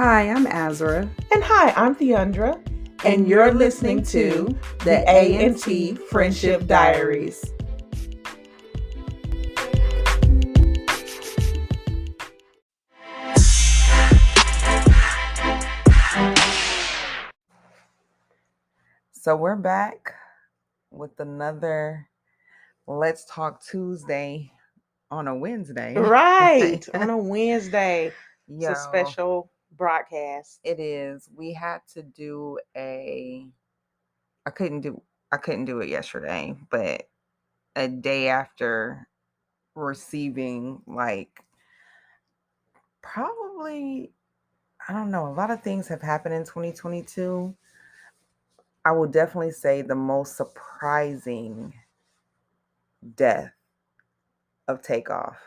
Hi, I'm Azra. And hi, I'm Theandra. And you're listening to the A&T Friendship Diaries. So we're back with another Let's Talk Tuesday on a Wednesday. Right, on a Wednesday. It's Yo, a special broadcast. It is. We had to do I couldn't do it yesterday, but a day after receiving probably, I don't know, a lot of things have happened in 2022. I will definitely say the most surprising death of Takeoff.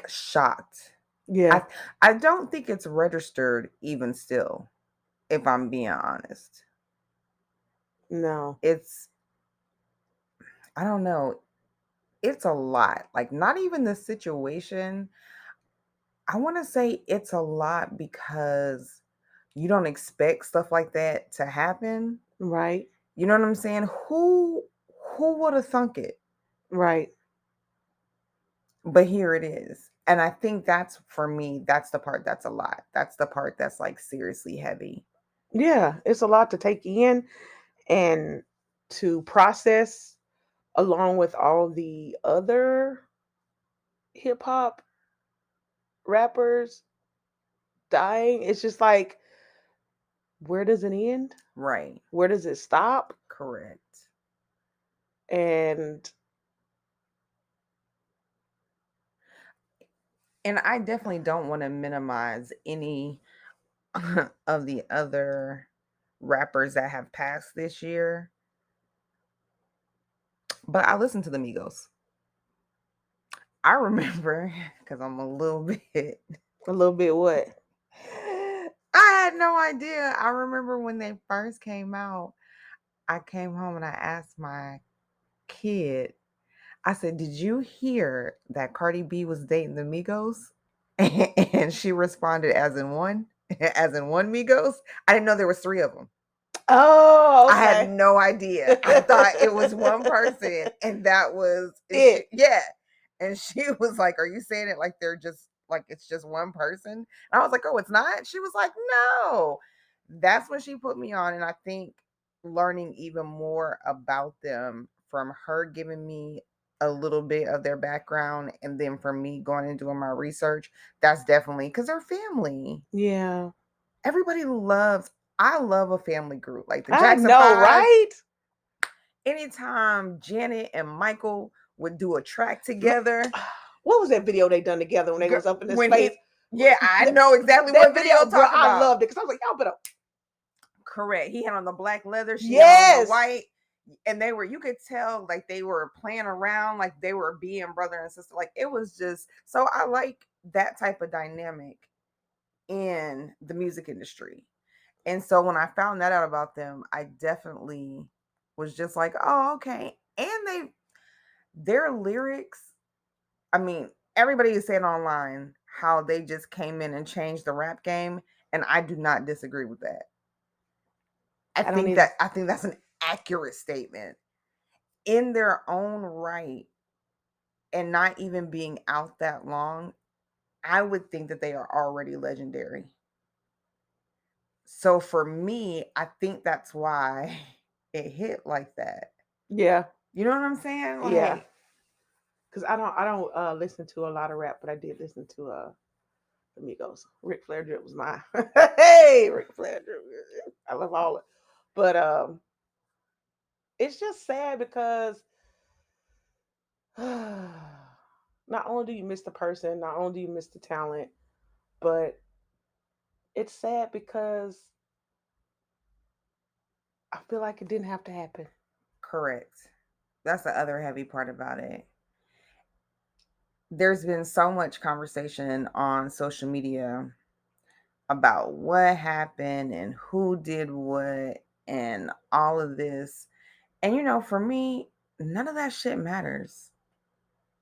Shocked. Yeah. I don't think it's registered even still, if I'm being honest. No. I don't know. It's a lot. Not even the situation. I want to say it's a lot because you don't expect stuff like that to happen. Right. You know what I'm saying? Who would have thunk it? Right. But here it is. And I think that's, for me, that's the part that's a lot. That's the part that's seriously heavy. Yeah, it's a lot to take in and to process, along with all the other hip hop rappers dying. It's just like, where does it end? Right. Where does it stop? Correct. And I definitely don't want to minimize any of the other rappers that have passed this year. But I listened to the Migos. I remember, because I'm a little bit what? I had no idea. I remember when they first came out, I came home and I asked my kid, I said, "Did you hear that Cardi B was dating the Migos?" And she responded, as in one Migos. I didn't know there was three of them. Oh, okay. I had no idea. I thought it was one person, and that was it. Yeah. And she was like, "Are you saying it like they're just it's just one person?" And I was like, "Oh, it's not?" She was like, "No." That's when she put me on, and I think learning even more about them from her giving me a little bit of their background, and then from me going and doing my research, that's definitely because they're family. Yeah. Everybody I love a family group like the I Jackson know, 5. right? Anytime Janet and Michael would do a track together. What was that video they done together when they was up in this space? Yeah, I know exactly what video I'm talking about. I loved it because I was like, y'all better. Correct. He had on the black leather, she yes. had on the white. And you could tell they were playing around, they were being brother and sister. It was just, so I like that type of dynamic in the music industry. And so when I found that out about them, I definitely was just like, oh, okay. And their lyrics, I mean, everybody is saying online how they just came in and changed the rap game, and I do not disagree with that. I think that's an accurate statement. In their own right, and not even being out that long, I would think that they are already legendary. So for me, I think that's why it hit like that. Yeah. You know what I'm saying? Yeah. Because I don't listen to a lot of rap, but I did listen to Migos. Ric Flair drip was mine. Hey, Ric Flair drip. I love all of it. But it's just sad because not only do you miss the person, not only do you miss the talent, but it's sad because I feel like it didn't have to happen. Correct. That's the other heavy part about it. There's been so much conversation on social media about what happened and who did what and all of this. And for me, none of that shit matters.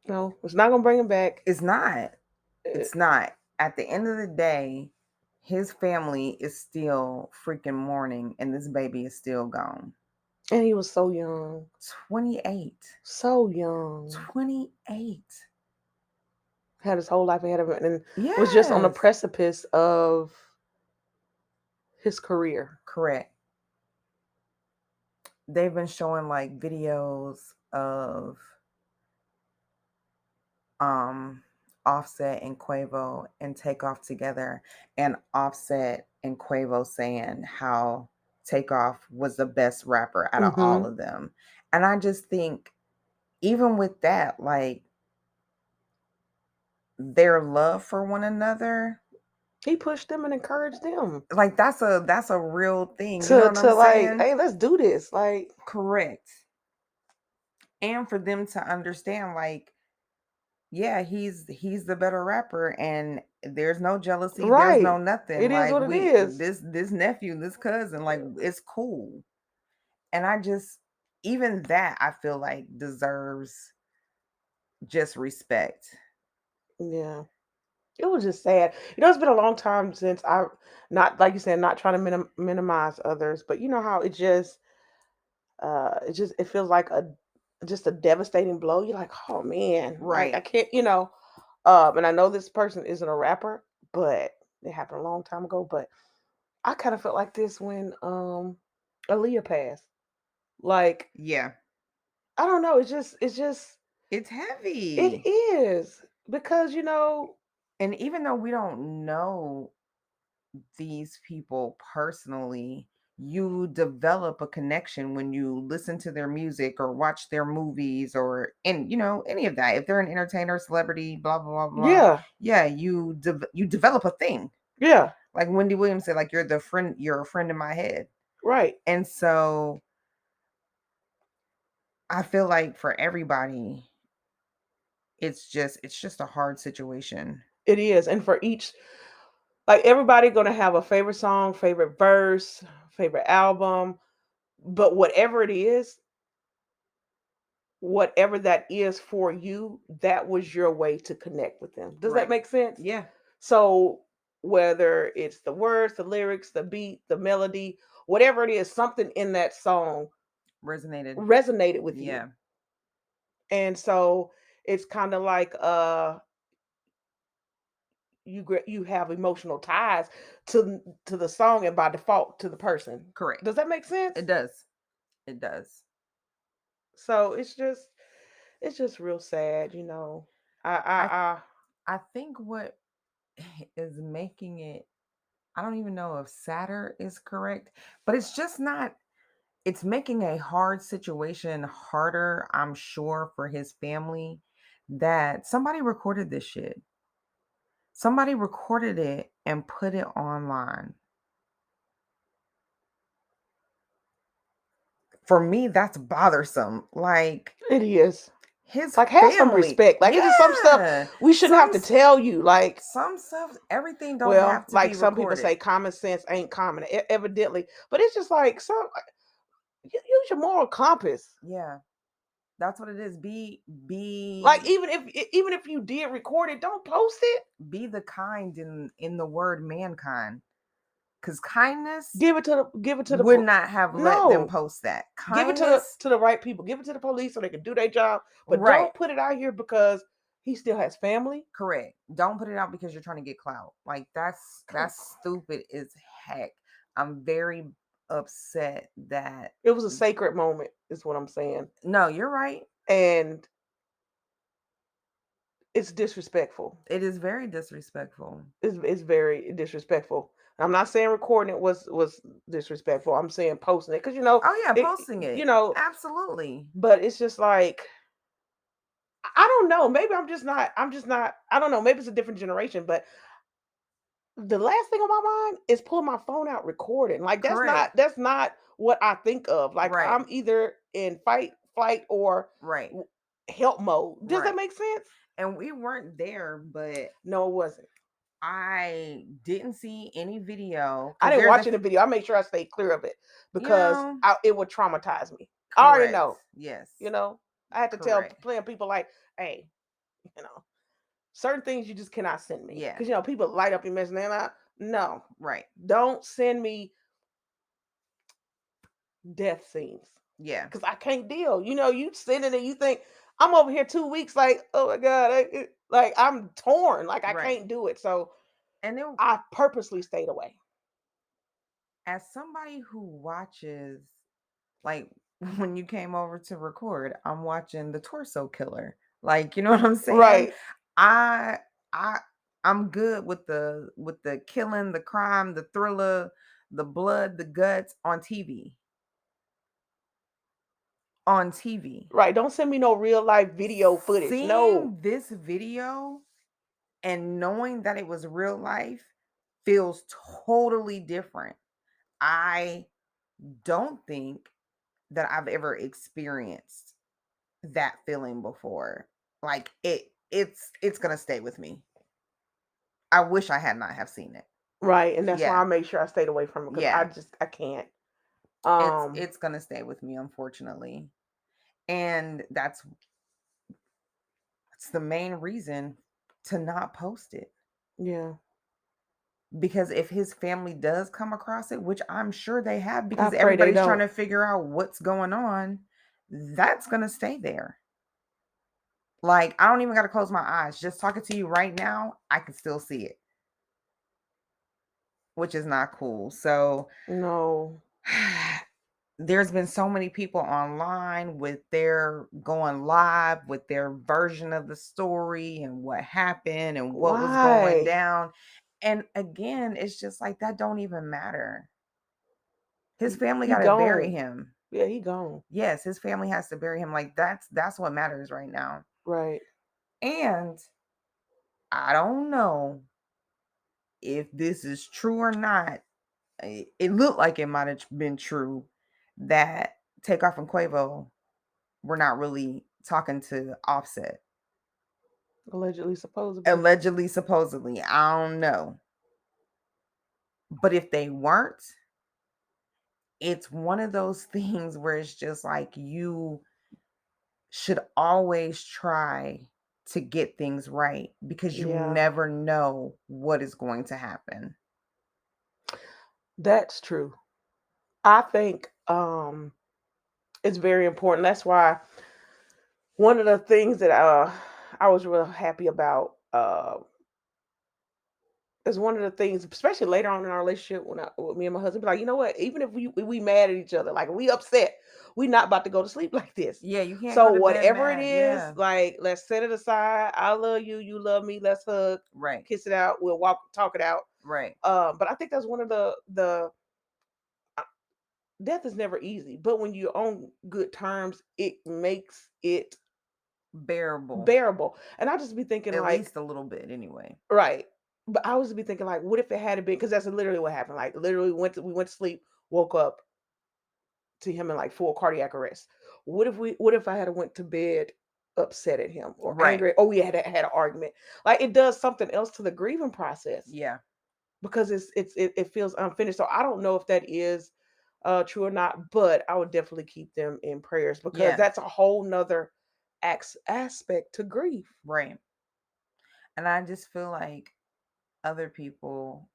No, it's not gonna bring him back. It's not. It's not. At the end of the day, his family is still freaking mourning, and this baby is still gone. And he was so young. 28. So young. 28. Had his whole life ahead of him and was just on the Yes. precipice of his career. Correct. They've been showing like videos of um Offset and Quavo and Takeoff together, and Offset and Quavo saying how Takeoff was the best rapper out of all Mm-hmm. of them. And I just think even with that, like their love for one another, He pushed them and encouraged them like that's a real thing. You know to what I'm like, saying? hey, let's do this. Like, Correct. And for them to understand like yeah, he's the better rapper, and there's no jealousy, there's no right. nothing. It is Like what it we is. this nephew, this cousin, like it's cool. And I just even that I feel like deserves just respect. Yeah. It was just sad. It's been a long time since I, not like you said, not trying to minimize others, but you know how it feels like a just a devastating blow. You're like, oh man, like I Right. can't, and I know this person isn't a rapper, but it happened a long time ago. But I kind of felt like this when Aaliyah passed. Like, Yeah. I don't know, it's just It's it heavy. is because And even though we don't know these people personally, you develop a connection when you listen to their music or watch their movies or and any of that. If they're an entertainer, celebrity, blah blah blah blah, yeah, yeah, you develop a thing. yeah, Like Wendy Williams said, like you're a friend in my head. right. And so I feel like for everybody, it's just a hard situation. It is, and for each, like everybody gonna have a favorite song, favorite verse, favorite album, but whatever that is for you, that was your way to connect with them. Does that Right. make sense? Yeah. So whether it's the words, the lyrics, the beat, the melody, whatever it is, something in that song Resonated. resonated with you. Yeah. And so it's kind of like you have emotional ties to the song and by default to the person. Correct. Does that make sense? It does. It does. So it's just real sad. I I I I I think what is making it, I don't even know if sadder is correct, but it's just not, it's making a hard situation harder, I'm sure, for his family that somebody recorded this shit. Somebody recorded it and put it online. For me, that's bothersome. Like it is. his Like, have some family. respect. Like, it's just some stuff Yeah. we shouldn't have Some to tell you. Like, some stuff, everything don't well, have to like be some people recorded. say, common sense ain't common, evidently. But it's just like use your moral compass. Yeah. That's what it is. Like, even if you did record it, don't post it. Be the kind in the word mankind. Because kindness Give it to the would not have let them no. post that. Give it to the Kindness, to the right people. Give it to the police so they can do their job. But right. don't put it out here because he still has family. Correct. Don't put it out because you're trying to get clout. Like Come that's stupid as heck. I'm very upset that It was a sacred moment, is what I'm saying. no, you're right. And it's disrespectful. It is very disrespectful. It's very disrespectful. I'm not saying recording it was disrespectful. I'm saying posting it because Oh yeah, it. posting You it. know, Absolutely. but it's just like I don't know. Maybe I'm just not. I'm just not. I don't know. Maybe it's a different generation. But the last thing on my mind is pulling my phone out recording. Like that's not Correct. that's not what I think of. Like Right. I'm either in fight, flight, or Right. w- help mode. Does that Right. make sense? And we weren't there, but No, it wasn't. I didn't see any video I because didn't there's watch any video. I made sure I stayed clear of it you because know, it would traumatize me. I already correct. know. Yes. You know, I had to tell Correct. plenty of people like, hey, you know, certain things you just cannot send me Yeah. because people light up your message and they're not. No. Right. Don't send me death scenes Yeah. because I can't deal. You send it and you think I'm over here 2 weeks. Like, oh my god, like I'm torn. Like I Right. can't do it. So And then, I purposely stayed away. as somebody who watches, like, when you came over to record, I'm watching The Torso Killer. Like, you know what I'm saying? Right, I I I'm good with the killing, the crime, the thriller, the blood, the guts on TV. On TV. right. Don't send me no real life video footage. No. Seeing this video and knowing that it was real life feels totally different. I don't think that I've ever experienced that feeling before. Like it's gonna stay with me. I wish I had not have seen it. Right, and that's why Yeah. I made sure I stayed away from it because Yeah. I can't. It's gonna stay with me, unfortunately. And that's the main reason to not post it. Yeah, Because if his family does come across it, which I'm sure they have, I because pray they everybody's trying don't. to figure out what's going on, that's gonna stay there. Like, I don't even gotta close my eyes. Just talking to you right now, I can still see it, which is not cool. So No. there's been so many people online with their going live with their version of the story and what happened and what was going Why? down. And again, it's just like that don't even matter. His family He got to bury gone. him. Yeah, he gone. Yes, his family has to bury him. Like that's what matters right now. Right. And I don't know if this is true or not. It looked like it might have been true that Takeoff and Quavo were not really talking to Offset. Allegedly, supposedly. Allegedly, supposedly. I don't know. But if they weren't, it's one of those things where it's just like you should always try to get things right because you Yeah, never know what is going to happen. that's true. I think it's very important. That's why one of the things that I was real happy about is one of the things, especially later on in our relationship, when with me and my husband, be like, you know what? Even if we mad at each other, like we upset, we not about to go to sleep like this. Yeah, you can't So go to bed whatever it mad. is, Yeah. like let's set it aside. I love you, you love me. Let's hug, Right. kiss it out. We'll talk it out. Right. But I think that's one of the uh, death is never easy, but when you're on good terms, it makes it Bearable. bearable. And I just be thinking At like, least a little bit anyway. right. But I was be thinking like, what if it had been? Because that's literally what happened. Like literally we went to sleep, woke up to him in like full cardiac arrest. What if I had went to bed upset at him or Right. angry, or we had an argument? Like it does something else to the grieving process Yeah. because it feels unfinished. So I don't know if that is true or not, but I would definitely keep them in prayers because Yeah. that's a whole nother aspect to grief. Right. And I just feel like other people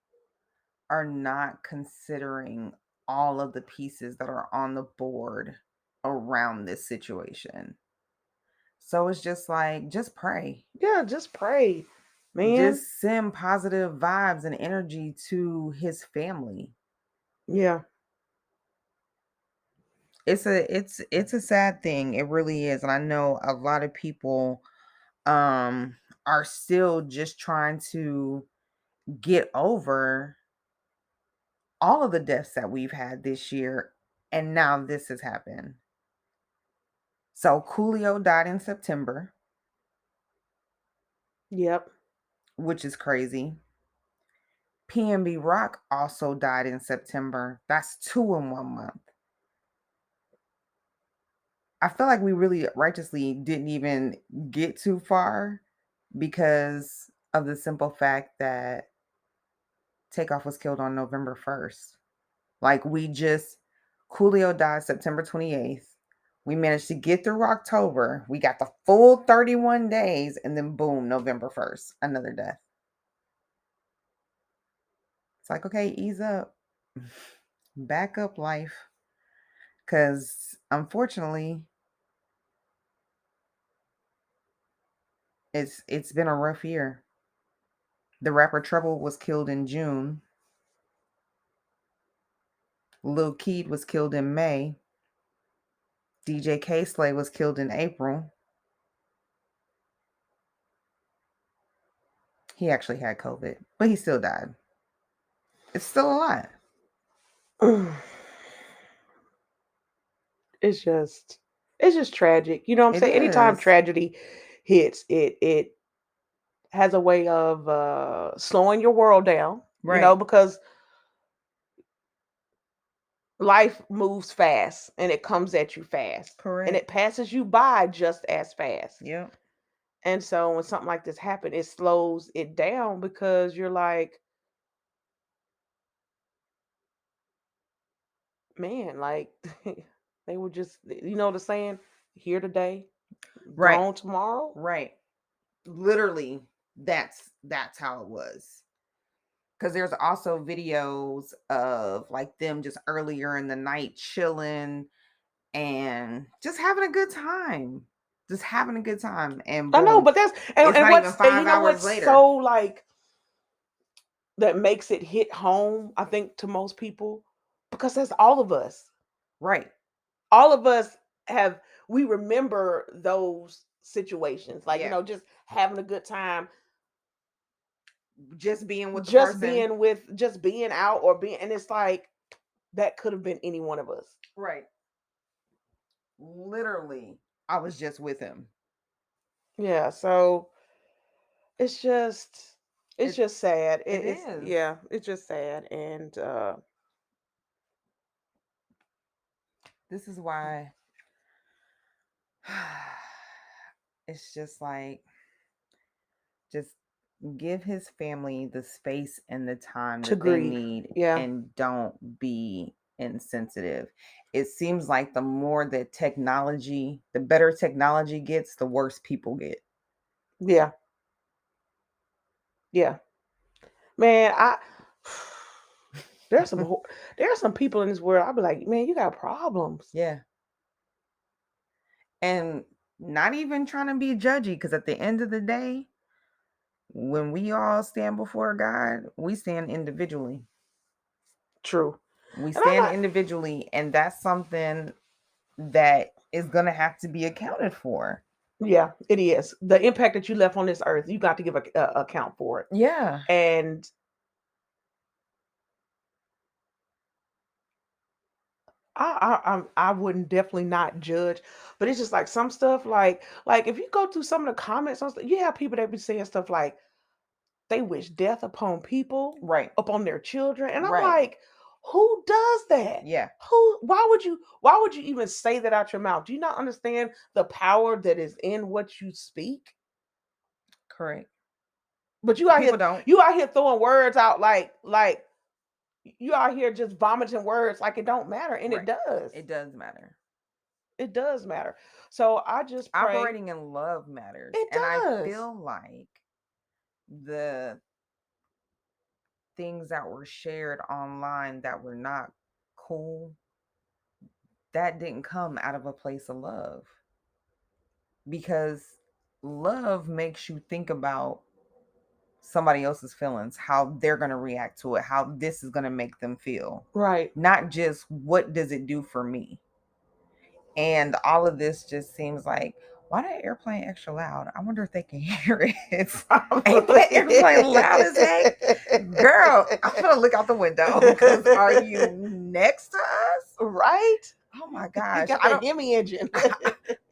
are not considering all of the pieces that are on the board around this situation. So it's just like, just pray. Yeah, just pray, man. Just send positive vibes and energy to his family. Yeah. It's a sad thing. It really is. And I know a lot of people are still just trying to get over all of the deaths that we've had this year, and now this has happened. So Coolio died in September, Yep. which is crazy. PNB Rock also died in September. That's two in 1 month. I feel like we really righteously didn't even get too far because of the simple fact that Takeoff was killed on November 1st. Like we just Coolio died September 28th. We managed to get through October. We got the full 31 days and then boom, November 1st, another death. It's like, okay, ease up. Back up life. Cause unfortunately, it's been a rough year. The rapper Trouble was killed in June. Lil Keed was killed in May. DJ K Slay was killed in April. He actually had COVID, but he still died. It's still a lot. It's just it's just tragic. You know what I'm It saying? Anytime is. tragedy hits, it has a way of slowing your world down, Right. because life moves fast and it comes at you fast and Correct. it passes you by just as fast. Yep. And so when something like this happens, it slows it down because you're like, man, like they were just, the saying, here today, Right. gone tomorrow. Right. Literally, that's how it was. Because there's also videos of like them just earlier in the night chilling and just having a good time. Just having a good time. And I know, boom, but that's it's and not even what's and 5 hours what's later. so like that makes it hit home, I think, to most people, because that's all of us. Right. All of us have we remember those situations, like, Yeah. just having a good time, Just being with the person. just being out or being, and it's like that could have been any one of us. Right. Literally, I was just with him. Yeah, so it's just it's It just sad. it It's is. yeah, it's just sad. And This is why it's just like just give his family the space and the time to that they grieve. need Yeah. and don't be insensitive. It seems like the more that technology, the better technology gets, the worse people get. Yeah. Yeah. Man, I there's some there are some people in this world. I'll be like, man, you got problems. Yeah. And not even trying to be judgy because at the end of the day, when we all stand before God, we stand individually. True. We And I'm stand not. individually, and that's something that is going to have to be accounted for. Yeah, it is. The impact that you left on this earth, you got to give a account for it. Yeah. And I wouldn't definitely not judge, but it's just like some stuff, like if you go through some of the comments on stuff, you have people that be saying stuff like they wish death upon people, Right. upon their children, and I'm Right. like, who does that? Yeah. Why would you even say that out your mouth? Do you not understand the power that is in what you speak? Correct. But you out People here, don't. you out here throwing words out like you out here just vomiting words like it don't matter, and it Right. does. It does matter. It does matter. So I just pray. Operating in love matters. It And I does. feel like the things that were shared online that were not cool, that didn't come out of a place of love. Because love makes you think about somebody else's feelings, how they're going to react to it, how this is going to make them feel. Right. Not just what does it do for me. And all of this just seems like, why that airplane extra loud? I wonder if they can hear it. Ain't that airplane loud as heck? Girl, I'm gonna look out the window because are you next to us? Right? Oh my You gosh. got that Hemi engine.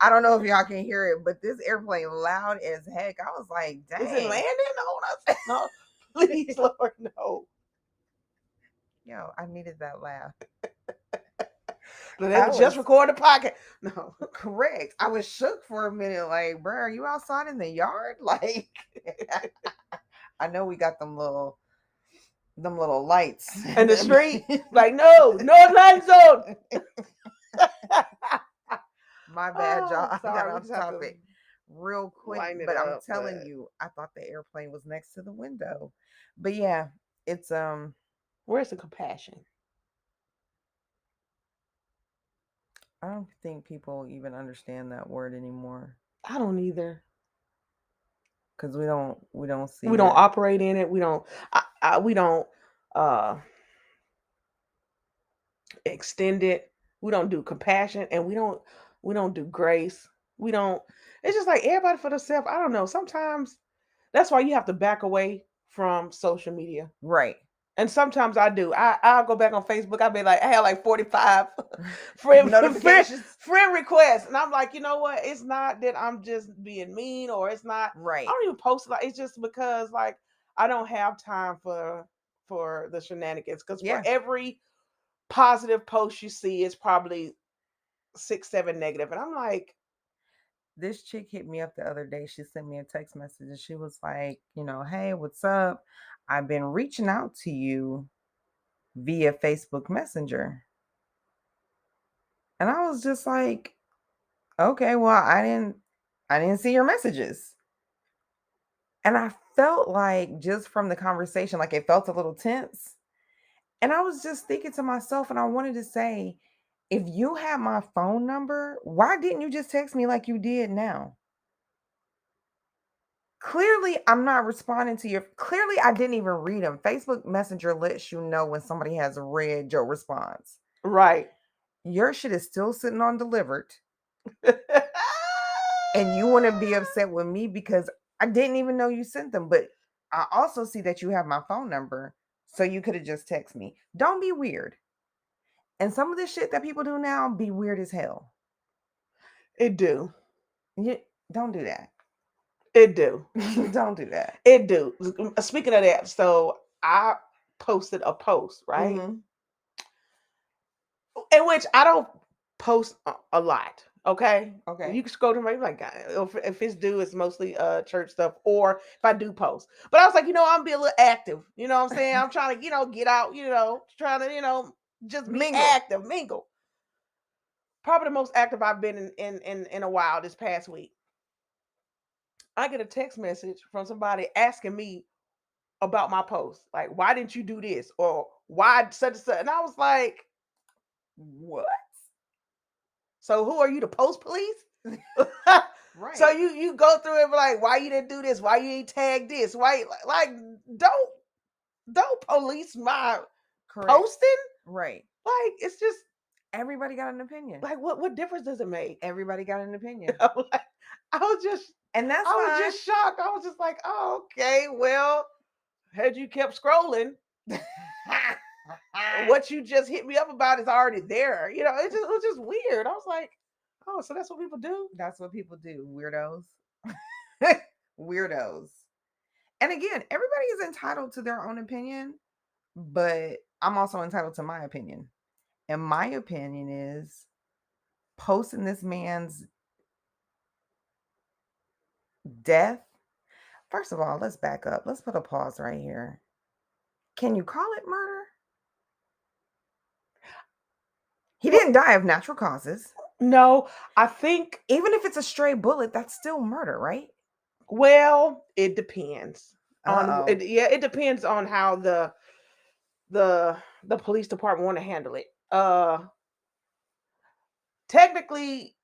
I don't know if y'all can hear it, but this airplane loud as heck. I was like, Is it dang. landing on us? No, please, Lord, no. Yo, I needed that laugh. Let I me just was record the podcast. No. correct. I was shook for a minute, like, bro, are you outside in the yard? Like, I know we got them little lights. And the street, like, no, no land zone. My bad, Oh, y'all. I got sorry. We off just have to topic real quick, line it but I'm up, telling but you, I thought the airplane was next to the window. But yeah, it's Where's the compassion? I don't think people even understand that word anymore I don't either. because we don't We see don't it. operate in it. We don't. We don't uh extend it. We don't do compassion, and we don't do grace. We don't. It's just like everybody for themselves. I don't know. Sometimes that's why you have to back away from social media. Right. And sometimes I do. I'll go back on Facebook. I'll be like, I have like 45 friend Notifications. friend requests, and I'm like, you know what? It's not that I'm just being mean, or it's not. I Right. don't even post like it's just because like I don't have time for the shenanigans. Because for Yeah. every positive post you see, it's probably 6, 7 negative, and I'm like, This chick hit me up the other day. She sent me a text message and she was like, hey, what's up? I've been reaching out to you via Facebook Messenger. And I was just like, okay, well, I didn't see your messages. And I felt like just from the conversation, like it felt a little tense. And I was just thinking to myself, and I wanted to say, if you had my phone number, why didn't you just text me like you did now? Clearly, I'm not responding to your. Clearly, I didn't even read them. Facebook Messenger lets you know when somebody has read your response. right. Your shit is still sitting on delivered, and you want to be upset with me because I didn't even know you sent them. But I also see that you have my phone number, so you could have just texted me. Don't be weird. And some of this shit that people do now be weird as hell. It do. You, don't do that. It do. Don't do that. It do. Speaking of that, so I posted a post, right? Hmm. In which I don't post a lot. Okay, Okay. you can scroll to my like if it's due, it's mostly church stuff, or if I do post. But I was like, I'm be a little active. You know what I'm saying? I'm trying to get out. Trying to just be Mingle. active, mingle. Probably the most active I've been in a while this past week. I get a text message from somebody asking me about my post. Like, why didn't you do this? Or why such and such? And I was like, What? so who are you, the post police? So Right. you go through it like, why you didn't do this? Why you ain't tagged this? Why like don't police my Correct. posting? Right. Like it's just Everybody got an opinion. like what difference does it make? Everybody got an opinion. Like, I was just And that's I was fine. just shocked. I was just like, oh, okay, well, had you kept scrolling, what you just hit me up about is already there. It was just weird. I was like, oh, so that's what people do? That's what people do, weirdos. Weirdos. And again, everybody is entitled to their own opinion, but I'm also entitled to my opinion. And my opinion is posting this man's death. First of all, let's back up. Let's put a pause right here. Can you call it murder? He Well, didn't die of natural causes. no, I think, Even if it's a stray bullet, that's still murder, right? well, it depends Uh on oh. yeah, it depends on how the police department want to handle it. Technically,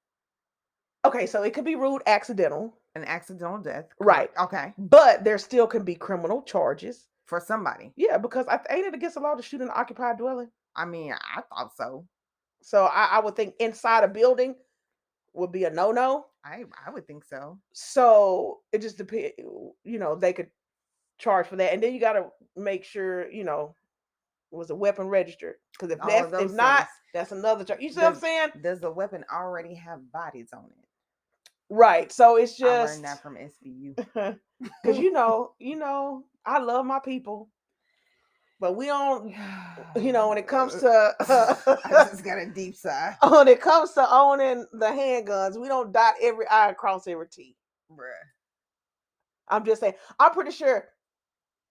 okay, so it could be ruled accidental, An accidental death. right? Correct. Okay. But there still can be criminal charges. For somebody. Yeah, because ain't it against the law to shoot in an occupied dwelling? I mean, I thought so. So I would think inside a building would be a no. I would think so. So it just depends. They could charge for that, and then you got to make sure was a weapon registered. Because All of if those not, things. that's another charge. You see what I'm Does saying? does the weapon already have bodies on it? Right. So it's I learned just that from SVU. because I love my people, but we don't. When it comes I to just got a deep sigh. when it comes to owning the handguns, we don't dot every I and cross every T. Bruh. I'm just saying. I'm pretty sure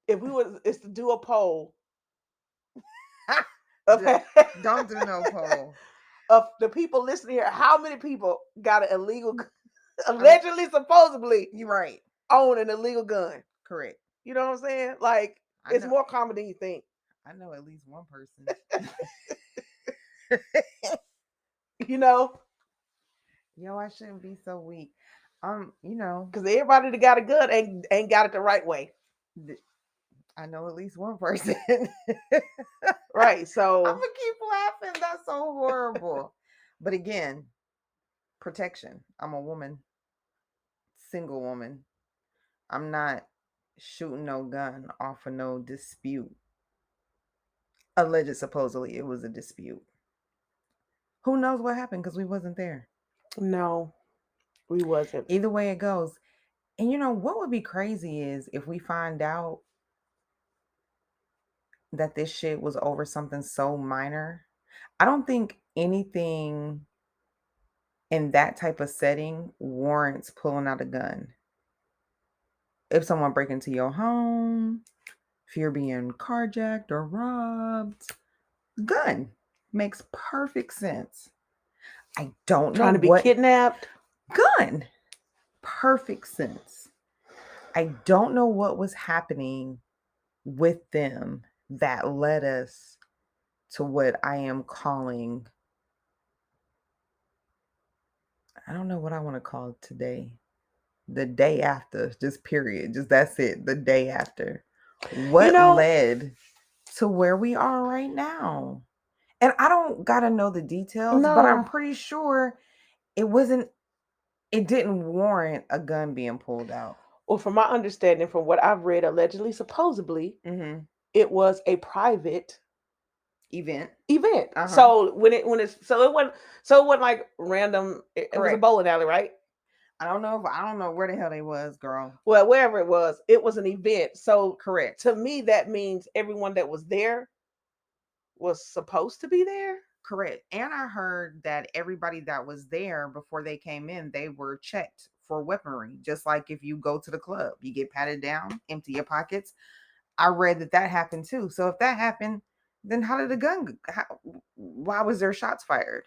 if we was is to do a poll of Don't do no poll. of the people listening here, how many people got an illegal, allegedly, supposedly You're right. own an illegal gun? Correct. You know what I'm saying? Like I it's know. more common than you think. I know at least one person. You know, Yo, I shouldn't be so weak. You know, because everybody that got a gun ain't got it the right way. th- I know at least one person. Right. I'm So gonna keep laughing. That's so horrible. But again, protection. I'm a woman, single woman. I'm not shooting no gun off of no dispute. Alleged, supposedly, it was a dispute. Who knows what happened because we wasn't there. no, we wasn't. Either way it goes. And you know what would be crazy is if we find out that this shit was over something so minor. I don't think anything in that type of setting warrants pulling out a gun. If someone break into your home, if you're being carjacked or robbed, gun makes perfect sense. I don't know Trying to be what kidnapped. gun. Perfect sense. I don't know what was happening with them that led us to what I am calling, I don't know what I want to call it today. The day after, just period. Just that's it. The day after. You What know, led to where we are right now? And I don't got to know the details, but I'm no. pretty sure it wasn't, it didn't warrant a gun being pulled out. Well, from my understanding, from what I've read, allegedly, supposedly, Mm-hmm. it was a private Event. event. Uh-huh. So it wasn't like random. It was a Correct. bowling alley, right? I don't know where the hell they was, girl. Well, wherever it was an event. So Correct. to me, that means everyone that was there was supposed to be there. Correct. And I heard that everybody that was there before they came in, they were checked for weaponry. Just like if you go to the club, you get patted down, empty your pockets. I read that that happened too. So if that happened, then how did the gun? Why was there shots fired?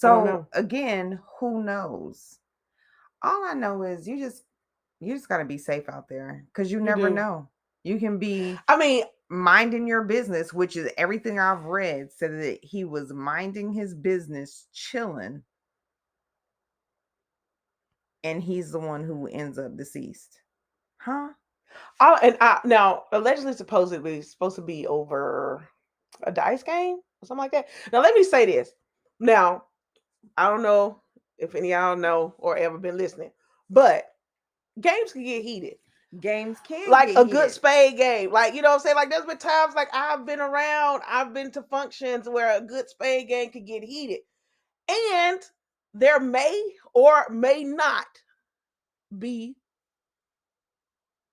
I don't So know. again, who knows? All I know is you just got to be safe out there because you You never do. know. You can be I mean, minding your business, which is everything I've read said that he was minding his business, chilling, and he's the one who ends up deceased. Huh? now allegedly, supposedly, it's supposed to be over a dice game or something like that. Now, let me say this. Now, I don't know if any of y'all know or ever been listening, but games can get heated. Games can Like get a good heated. spade game. Like, you know what I'm saying? Like, there's been times like I've been to functions where a good spade game could get heated. And there may or may not be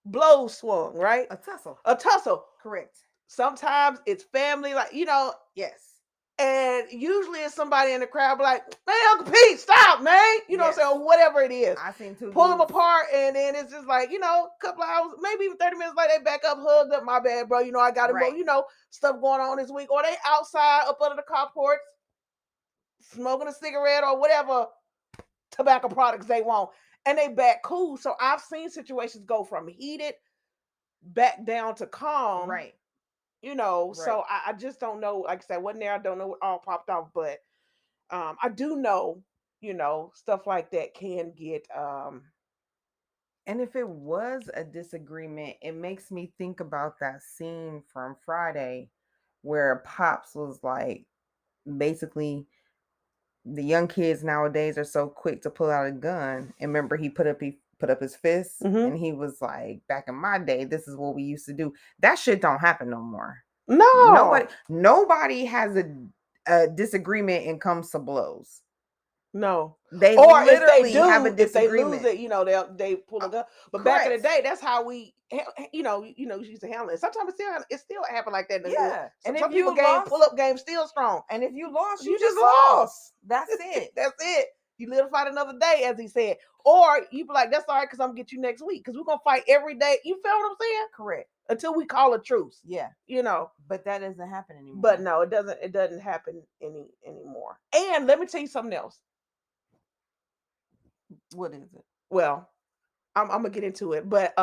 blows swung, right? A tussle. A tussle. Correct. Sometimes it's family, like, Yes. and usually it's somebody in the crowd be like, man, Uncle Pete, stop, man. You know what I'm Yes. saying? Or whatever it is. I seen two Pull them dudes. apart, and then it's just like, a couple of hours, maybe even 30 minutes later, they back up, hugged up. My bad, bro. I got him, Right. stuff going on this week. Or they outside up under the carports, smoking a cigarette or whatever tobacco products they want. And they back cool. So I've seen situations go from heated back down to calm, Right. So Right. I just don't know. Like I said, I wasn't there. I don't know what all popped off, but I do know, stuff like that can get And if it was a disagreement, it makes me think about that scene from Friday where Pops was like, basically, the young kids nowadays are so quick to pull out a gun. And remember, he put up his fist mhm. and he was like, "Back in my day, this is what we used to do." That shit don't happen no more. No, Nobody has a disagreement and comes to blows. no. They Or if they literally have a do, if they lose disagreement. it, they pull Uh, a gun. But back in the Correct. day, that's how we, used to handle it. Sometimes it still happen like that in the hood. Yeah. Some, And if some people you game pull lost, up game still strong. and if you lost, you You just just lost. lost. That's it. That's it. You live to fight another day, as he said. Or you be like, that's all right, because I'm gonna get you next week. Because we're gonna fight every day. You feel what I'm saying? Correct. Until we call a truce. Yeah. You know. But that doesn't happen But anymore. no, it doesn't happen anymore. And let me tell you something else. What is it? Well, I'm gonna get into it, but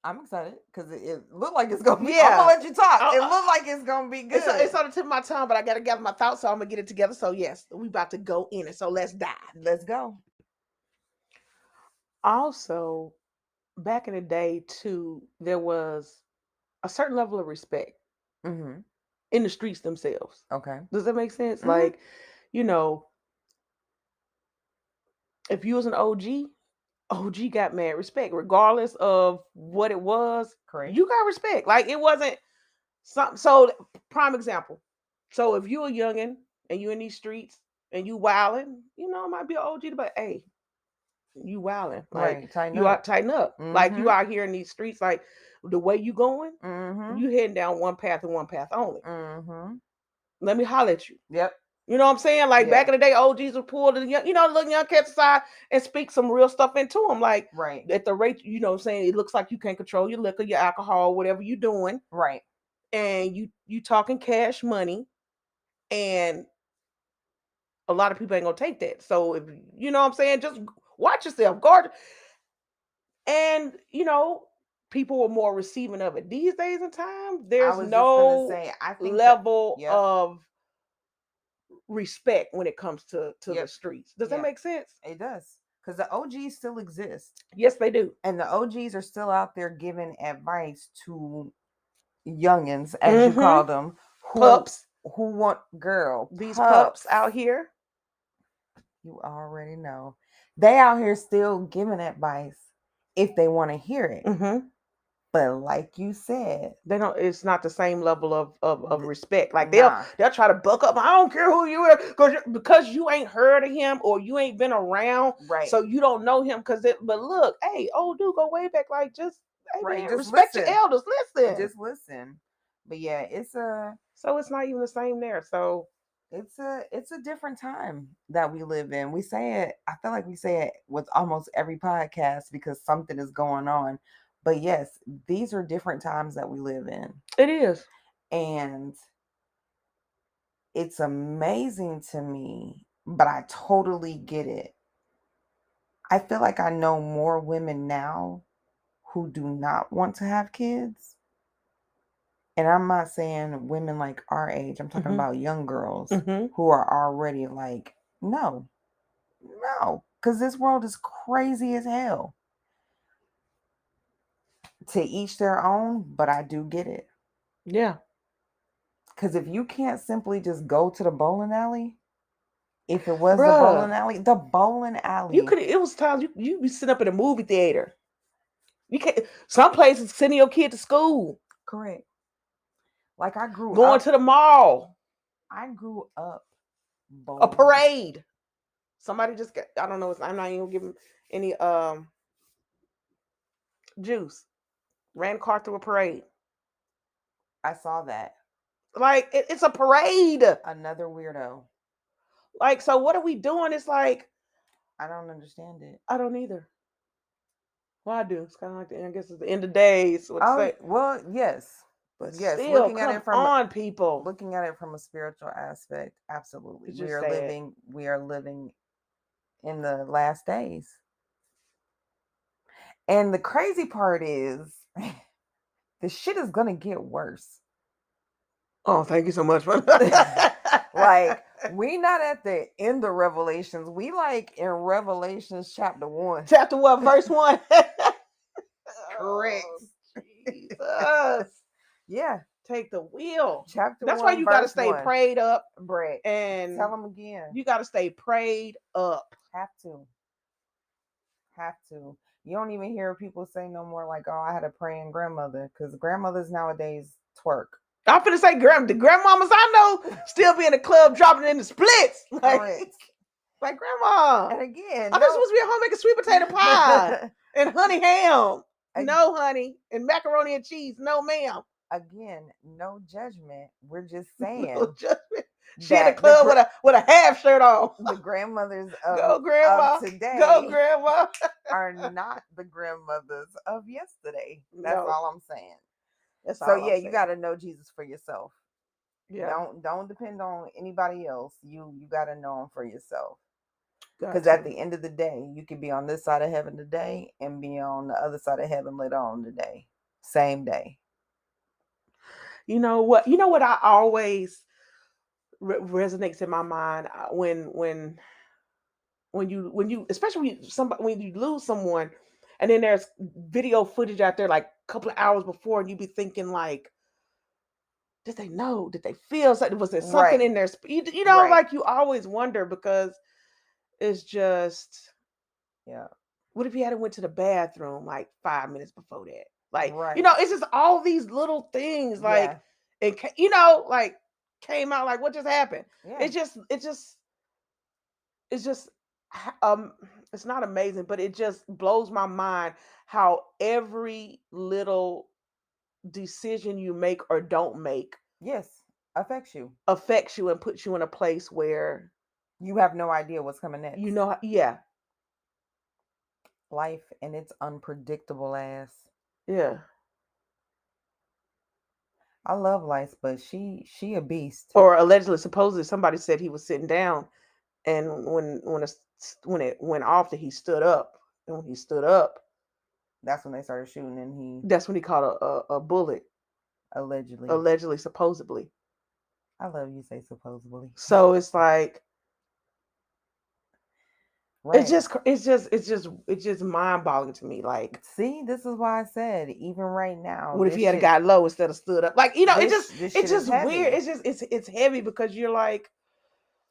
I'm excited because it looked like it's gonna be. I'm gonna Yeah. let you talk. It Oh, looked like it's gonna be it's good. on the tip of my tongue, but I gotta gather my thoughts, so I'm gonna get it together. So yes, we about to go in it. So let's dive. Let's go. Also, back in the day, too, there was a certain level of respect Mm-hmm. in the streets themselves. Okay. Does that make sense? Mm-hmm. Like, you know, if you was an OG, OG got mad respect, regardless of what it was. Correct. You got respect. Like it wasn't some. So prime example. So if you a youngin and you in these streets and you wilding, it might be an OG, but hey, you wilding. Like Right. Tighten you out up. tighten up. Like Mm-hmm. you out here in these streets, like the way you going, Mm-hmm. you heading down one path and one path only. Mm-hmm. Let me holler at you. Yep. You know what I'm saying? Like Yeah. back in the day, OGs would pull the little young cats aside and speak some real stuff into them. Like Right. at the rate, what I'm saying, it looks like you can't control your liquor, your alcohol, whatever you're doing, Right. and you talking cash money, and a lot of people ain't gonna take that. So if you know what I'm saying, just watch yourself, guard, and people were more receiving of it. These days and time, I there's was just gonna no say. I think that. level Yep. of respect when it comes to the Yep. streets. Does that Yep. make sense? It does because the OGs still exist, Yes, they do. and the OGs are still out there giving advice to youngins, as you Mm-hmm. call them, who Pups. who want girl These pups pups. out here. You already know they out here still giving advice if they want to hear it. Mm-hmm. But like you said, They don't. It's not the same level of respect. Like they'll nah, they'll try to buck up. I don't care who you are, because you ain't heard of him or you ain't been around, right, so you don't know him. But look, hey, old dude, go way back. Like just hey right. man, Just respect your listen, elders. Listen. just listen. But yeah, So it's not even the same there. So it's a different time that we live in. We say it. I feel like we say it with almost every podcast because something is going on. But yes, these are different times that we live in, it is, and it's amazing to me. But I totally get it. I feel like I know more women now who do not want to have kids. And I'm not saying women like our age, I'm talking mm-hmm, about young girls mm-hmm. who are already like, no, no, because this world is crazy as hell. To each their own, but I do get it. Yeah, Because if you can't simply just go to the bowling alley, if it was bruh. the bowling You alley, could. It was times you be sitting up in a movie theater. You can't. Some places sending your kid to school, correct. Like going to the mall, I grew up a bowling. parade. Somebody just got. I don't know. I'm not even giving any juice. Ran a car through a parade. I saw that. Like it's a parade. Another weirdo. Like so, what are we doing? It's like I don't understand it. I don't either. Well, I do. It's kind of like I guess it's the end of days. What to Oh, say? well, yes. But Yes, still, come on, people. looking at it from a spiritual aspect, absolutely. It's just sad. We are living in the last days. And the crazy part is the shit is gonna get worse. Oh, thank you so much for Like, we not at the end of Revelations. We like in Revelations chapter 1. chapter what, verse 1. Correct. Oh, Jesus. Yeah. Take the wheel. Chapter That's why 1, you got to verse stay 1. prayed up, Brett, and tell them again. you got to stay prayed up. Have to. Have to. You don't even hear people say no more like, "Oh, I had a praying grandmother," because grandmothers nowadays twerk. I'm finna say the grandmamas I know still be in the club dropping in the splits. Correct. Like grandma. And again, I'm just supposed to be at home making sweet potato pie and honey ham. No honey. And macaroni and cheese. No ma'am. again, no judgment. We're just No saying judgment. She in the that club with a half shirt on. the grandmothers Go of grandma. today Go grandma. are not the grandmothers of yesterday. That's No. all I'm saying. That's So all I'm yeah, you saying. got to know Jesus for yourself. Yeah. Don't depend on anybody else. You got to know him for yourself. Got Because at to. the end of the day, you can be on this side of heaven today and be on the other side of heaven later on today. Same day. You know what? You know what? I always resonates in my mind when you especially when you lose someone, and then there's video footage out there like a couple of hours before, and you be thinking like, did they know? Did they feel something? Was there something Right. in their Right. like you always wonder because it's just, Yeah. what if you had went to the bathroom like 5 minutes before that? Like, Right. it's just all these little things like, Yeah. like came out like, what just happened? Yeah. It's just it's not amazing, but it just blows my mind how every little decision you make or don't make Yes. Affects you. affects you and puts you in a place where You have no idea what's coming next. yeah, Life and its unpredictable ass. yeah. I love life, but she a beast. Or allegedly, supposedly, somebody said he was sitting down, and when it went off, that he stood up, and when he stood up, That's when they started shooting, and he that's when he caught a bullet, allegedly. allegedly, supposedly. I love you say supposedly. So it's like, Right. it's just mind boggling to me. Like, See, this is why I said even right now, what if he had got low instead of stood up? Like, this it's shit is just weird. heavy. It's heavy because you're like,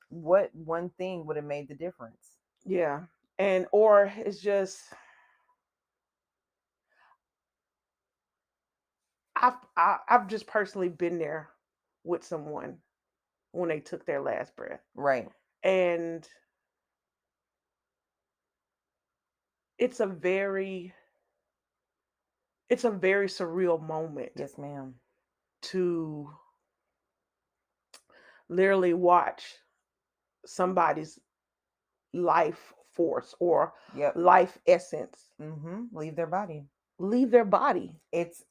What one thing would have made the difference? yeah, and or it's just, I've just personally been there with someone when they took their last breath, Right. and it's a very it's a very surreal moment Yes, ma'am. to literally watch somebody's life force or Yep. life essence Leave their body. leave their body. It's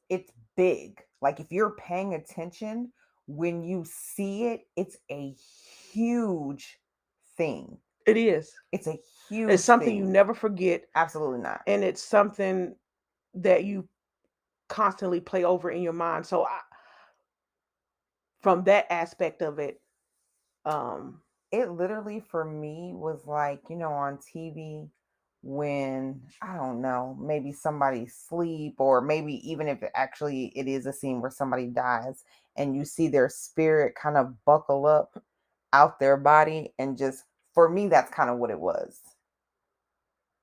big. Like if you're paying attention, when you see it, it's a huge thing. It is. It's a It's huge something you thing. never forget, Absolutely not. and it's something that you constantly play over in your mind. So from that aspect of it, um, It literally for me was like, on TV when I don't know, maybe somebody sleep or maybe even if it is a scene where somebody dies and you see their spirit kind of buckle up out their body and just for me that's kind of what it was.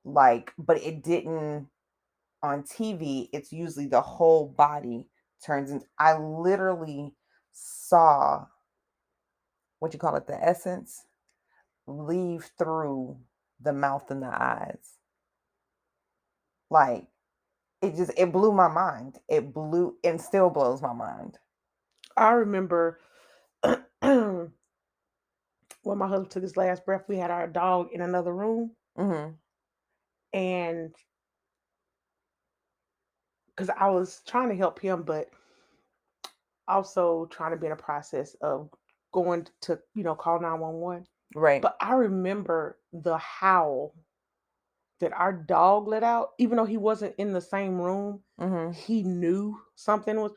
Like, but it didn't on TV, it's usually the whole body turns into I literally saw what you call it, the essence leave through the mouth and the eyes. Like it blew my mind. It blew and still blows my mind. I remember when my husband took his last breath, we had our dog in another room, Hmm. and because I was trying to help him, but also trying to be in a process of going to, call 911. Right. But I remember the howl that our dog let out, even though he wasn't in the same room, Hmm. he knew something was,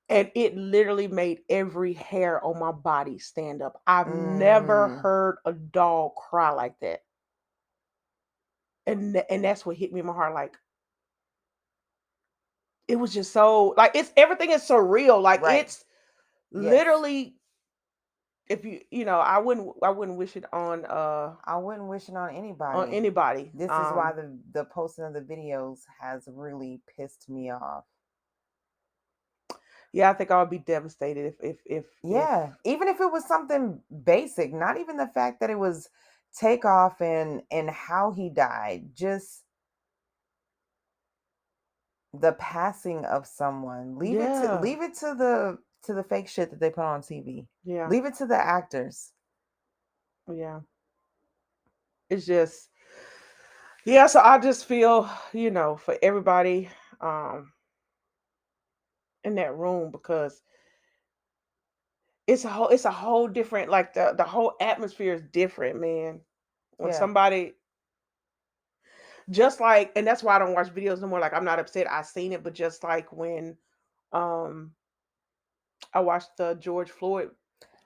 and it literally made every hair on my body stand up. I've never Mm. heard a dog cry like that. And that's what hit me in my heart. Like, it was just so, like, it's everything is surreal. Like, Right. it's Yes. literally, if I wouldn't wish it I wouldn't wish it on on anybody. anybody. This is why the posting of the videos has really pissed me off. Yeah, I think I would be devastated if Yeah, even if it was something basic, not even the fact that it was Takeoff and how he died, just the passing of someone. yeah, Leave it to the fake shit that they put on TV. yeah, Leave it to the actors. yeah. It's just, yeah, so I just feel, for everybody um in that room, because it's a whole different, like, the whole atmosphere is different, man. When Yeah, somebody just like, and that's why I don't watch videos no more. Like I'm not upset. I seen it, but just like when um I watched the George Floyd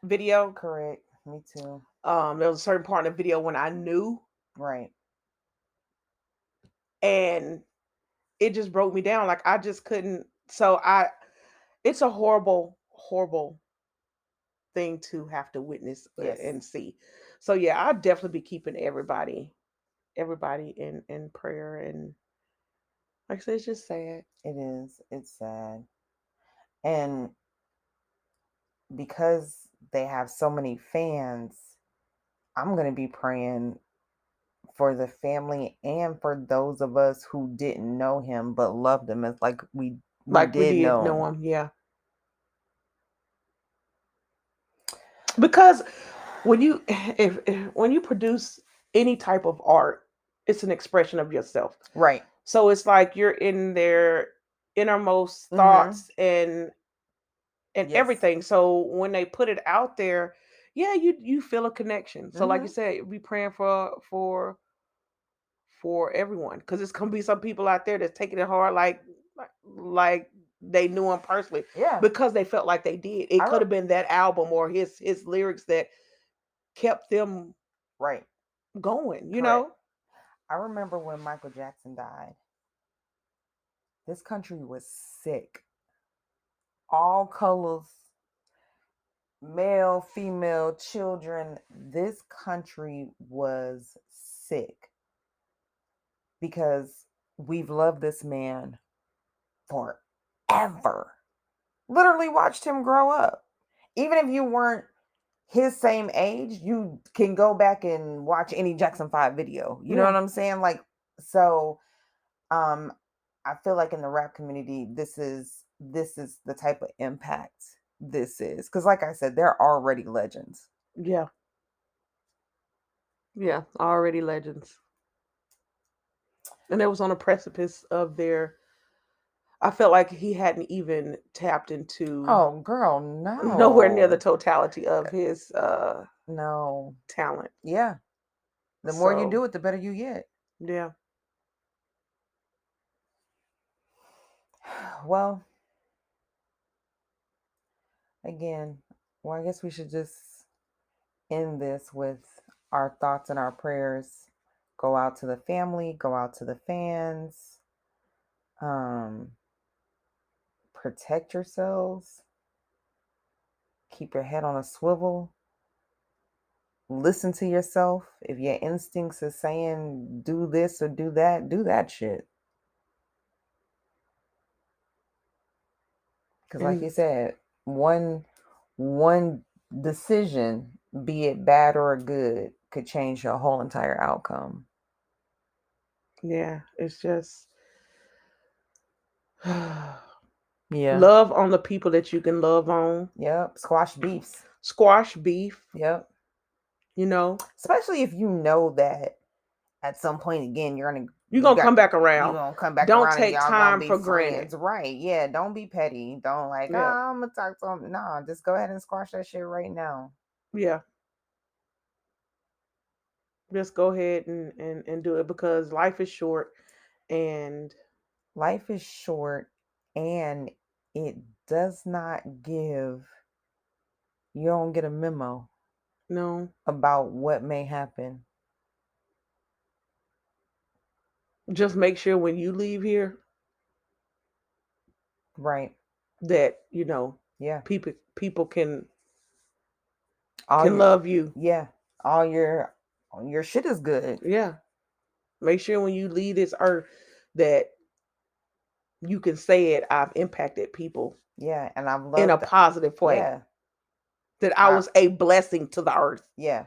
video, correct. Me too. there was a certain part of the video when I knew, Right. and it just broke me down. Like I just couldn't. So I, it's a horrible, horrible thing to have to witness Yes, and see. So yeah, I'll definitely be keeping everybody in prayer. And like I said, it's just sad. it is. It's sad. And because they have so many fans, I'm going to be praying for the family and for those of us who didn't know him but loved him as like we Like we did did know know him. him, yeah. Because when you if when you produce any type of art, it's an expression of yourself. Right. So it's like you're in their innermost Mhm. thoughts and Yes. everything. So when they put it out there, yeah, you feel a connection. So like you Mhm. said, be praying for everyone, because it's gonna be some people out there that's taking it hard, like they knew him personally Yeah. because they felt like they did. It I could re- have been that album or his lyrics that kept them right. going. Correct. I remember when Michael Jackson died. This country was sick. All colors, male, female, children. This country was sick because we've loved this man forever. Literally watched him grow up. Even if you weren't his same age, you can go back and watch any Jackson 5 video. You know Yeah, what I'm saying? Like, so um I feel like in the rap community, this is the type of impact this is. Cause like I said, they're already legends. yeah, yeah. Already legends, and it was on a precipice of their. I felt like he hadn't even tapped into Oh girl, nowhere near the no. totality of his No. talent. Yeah. The more you So do it, the better you get. yeah, Well, again, well, I guess we should just end this with our thoughts and our prayers. Go out to the family, go out to the fans. Um, protect yourselves. Keep your head on a swivel. Listen to yourself. If your instincts are saying do this or do that shit. Because like and you said, one decision, be it bad or good, could change your whole entire outcome. yeah, it's just Yeah. love on the people that you can love on. Yep. Squash beefs. Squash beef, Yep. you know. Especially if you know that at some point again You're you gonna got come back you around. gonna come back Don't around and take y'all gonna time be for granted. friends. Right. Yeah. Don't be petty. Don't like, Yeah, I'm gonna talk to him. Nah, just go ahead and squash that shit right now. yeah. Just go ahead and do it because life is short and Life is short and it does not give, you don't get a memo no, about what may happen. just make sure when you leave here Right. that Yeah. people All can your love you. yeah. All your shit is good. Yeah. Make sure when you leave this earth that you can say it, I've impacted people Yeah. And I've in a loved positive way. yeah. That I I was a blessing to the earth. yeah.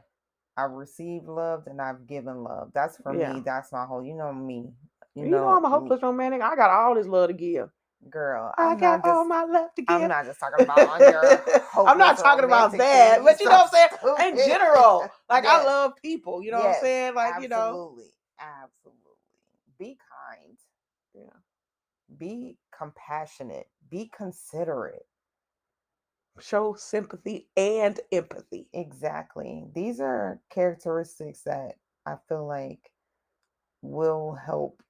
I've received love and I've given love. That's for Yeah. me. That's my whole, me. You know I'm a Me, hopeless romantic. I got all this love to give. girl. I got all my love to I'm give. not just talking about on your I'm hopeless not talking about romantic thing. that, You but you so know what I'm saying? In stupid. general, like I Yes. love people, you know what I'm Yes. saying? Like, Absolutely. Absolutely. Be kind. yeah. Be compassionate. Be considerate. Show sympathy and empathy. Exactly. These are characteristics that I feel like will help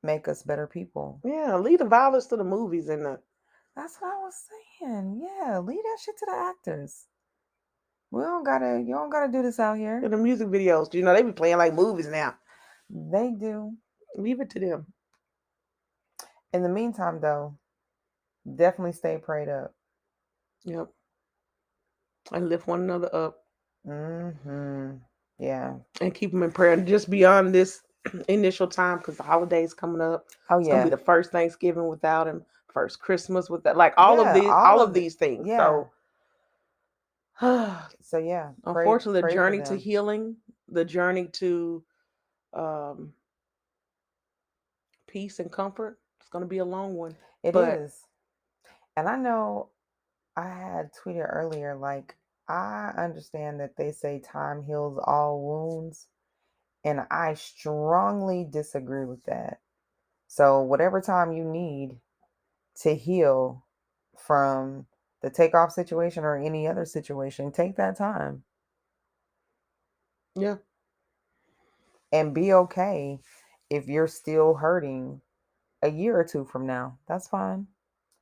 make us better people. Yeah, leave the violence to the movies and the That's what I was saying. Yeah, leave that shit to the actors. We don't gotta, you don't gotta do this out here. and the music videos. You know, they be playing like movies now. They do. Leave it to them. In the meantime, though, definitely stay prayed up. Yep. And lift one another up Mm-hmm. Yeah. and keep them in prayer. And just beyond this initial time, because the holidays coming up, Oh it's gonna be yeah. the first Thanksgiving without him, first Christmas with that, like Yeah. all All of of it. these things. Yeah. So So yeah, unfortunately, the pray for journey to them. healing, the journey to um, peace and comfort, it's gonna be a long one. It But is. And I know I had tweeted earlier, like, I understand that they say time heals all wounds, and I strongly disagree with that. So, whatever time you need to heal from the takeoff situation or any other situation, take that time yeah, and be okay if you're still hurting a year or two from now. That's fine.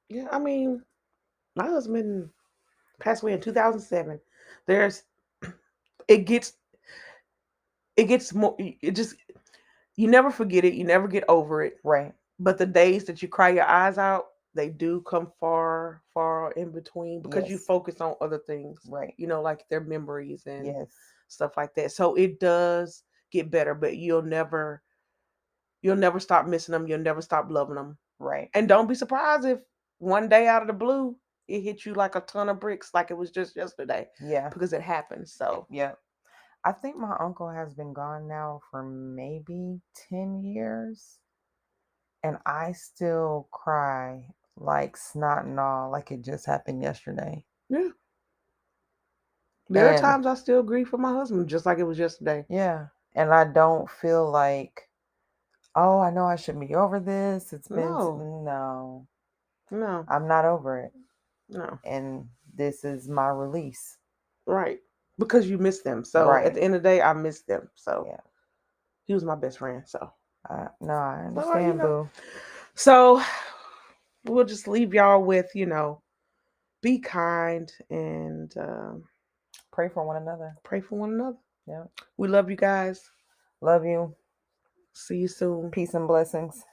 yeah. I mean, my husband passed away in 2007. There's it gets more. It just you never forget it. You never get over it. Right. But the days that you cry your eyes out, they do come far, far in between because you Yes. focus on other things, Right. you know, like their memories and Yes. stuff like that. So it does get better, but you'll never stop missing them. You'll never stop loving them. Right. And don't be surprised if one day out of the blue, it hit you like a ton of bricks, like it was just yesterday, Yeah. because it happens. So Yeah. I think my uncle has been gone now for maybe 10 years, and I still cry like snot and all, like it just happened yesterday. yeah, there are And times I still grieve for my husband, just like it was yesterday. yeah, and I don't feel like, oh, I know I should be over this. It's been, No, no, no, I'm not over it. no. And this is my release. Right. Because you miss them. So at Right. the end of the day, I miss them. So Yeah. he was my best friend. So, No, I you understand, know. boo. So we'll just leave y'all with, be kind and Pray for one another. pray for one another. Yeah. We love you guys. Love you. See you soon. Peace and blessings.